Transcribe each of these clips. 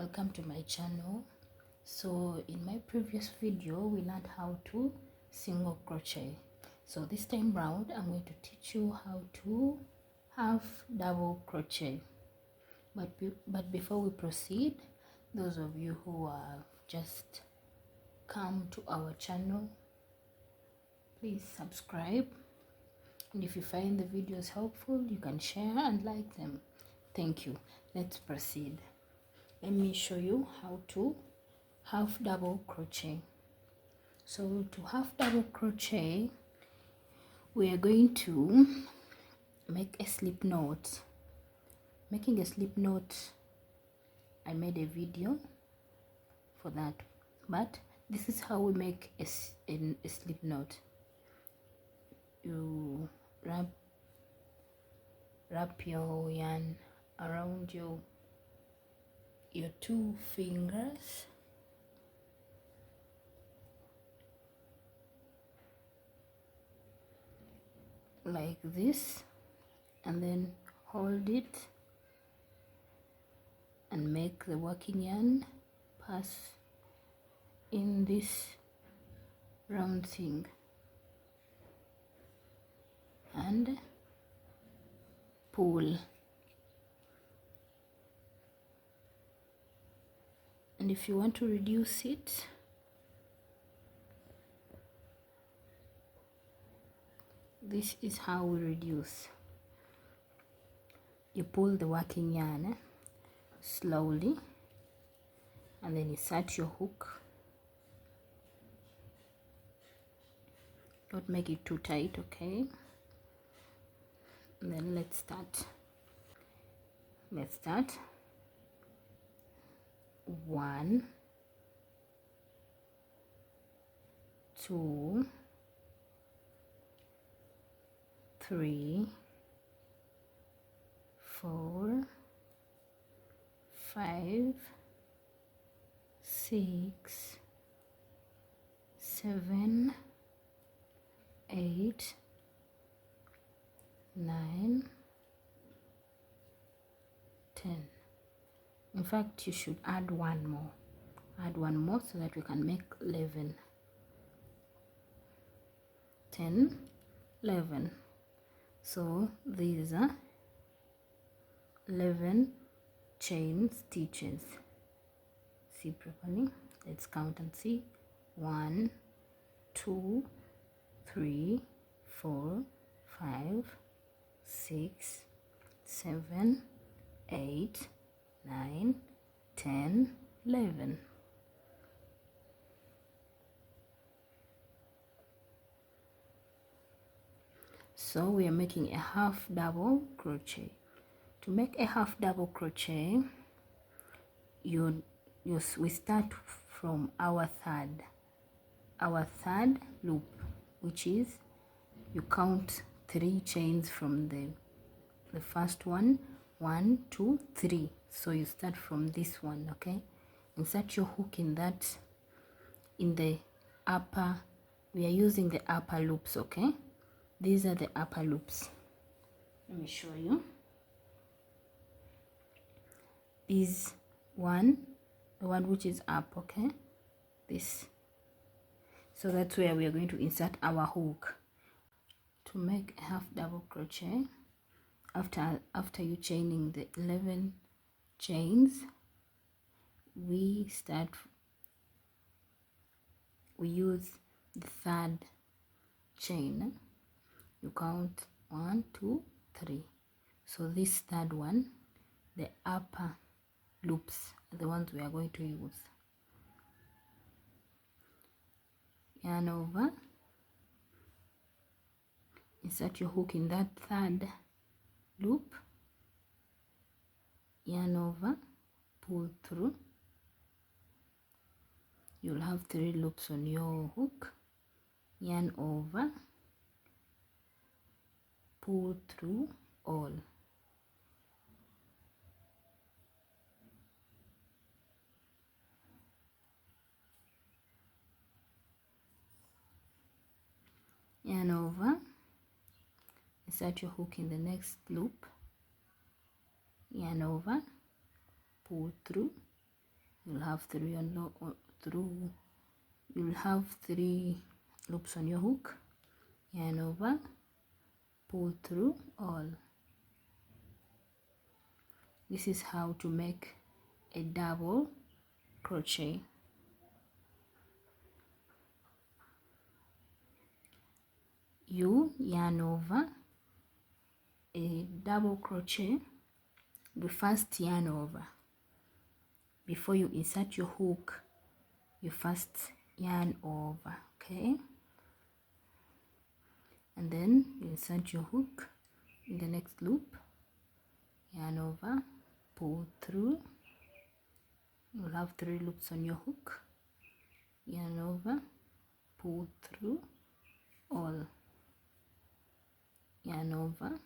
welcome to my channel. So in my previous video we learned how to single crochet. So this time round I'm going to teach you how to half double crochet. But before we proceed, those of you who have just come to our channel, please subscribe, and if you find the videos helpful you can share and like them. Thank you. Let's proceed. Let me show you how to half double crochet. So to half double crochet, we are going to make a slip knot. Making a slip knot, I made a video for that, but this is how we make a slip knot. You wrap your yarn around your two fingers, like this, and then hold it and make the working yarn pass in this round thing and pull. And if you want to reduce it, this is how we reduce. You pull the working yarn slowly and then insert your hook. Don't make it too tight, okay? And then let's start. 1, 2, 3, 4, 5, 6, 7, 8, 9, 10. In fact, you should add one more. Add one more so that we can make 11. 10, 11. So these are 11 chain stitches. See properly. Let's count and see. 1, 2, 3, 4, 5, 6, 7, 8, 9, 10, 11. So we are making a half double crochet. To make a half double crochet, we start from our third loop, which is, you count 3 chains from the first one. 1, 2, 3. So you start from this one, okay? Insert your hook in the upper. We are using the upper loops, okay? These are the upper loops. Let me show you. Is the one which is up, okay? This. So that's where we are going to insert our hook. To make a half double crochet, after you chaining the 11 chains, we use the third chain. You count 1, 2, 3. So this third one, the upper loops are the ones we are going to use. Yarn over, insert your hook in that third loop, yarn over, pull through. You'll have 3 loops on your hook, yarn over, pull through all. Yarn over, insert your hook in the next loop, yarn over, pull through, you'll have you'll have 3 loops on your hook, yarn over, pull through all. This is how to make a double crochet. You yarn over a double crochet, you first yarn over. Before you insert your hook, you first yarn over, okay? And then you insert your hook in the next loop, yarn over, pull through. You'll have 3 loops on your hook, yarn over, pull through all, yarn over,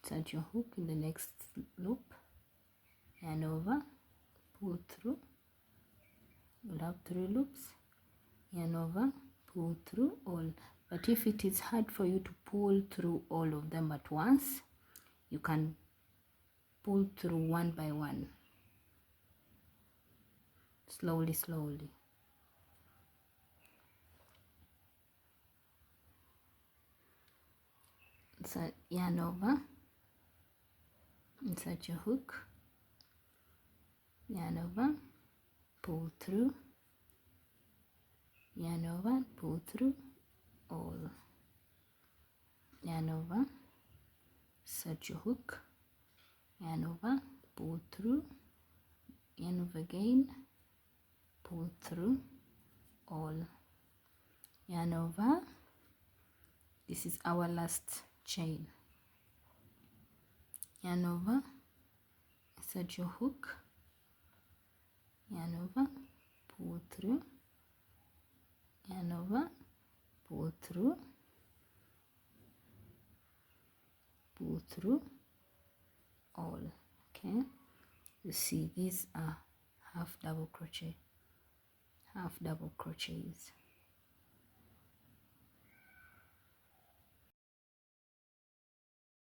insert your hook in the next loop, yarn over, pull through. You'll have 3 loops, yarn over, pull through all. But if it is hard for you to pull through all of them at once, you can pull through one by one, slowly. So yarn over, insert your hook, yarn over, pull through, yarn over, pull through all, yarn over, insert your hook, yarn over, pull through, yarn over again, pull through all, yarn over. This is our last chain. Yarn over, insert your hook, yarn over, pull through, yarn over, pull through, pull through all. Okay, you see these are half double crochets.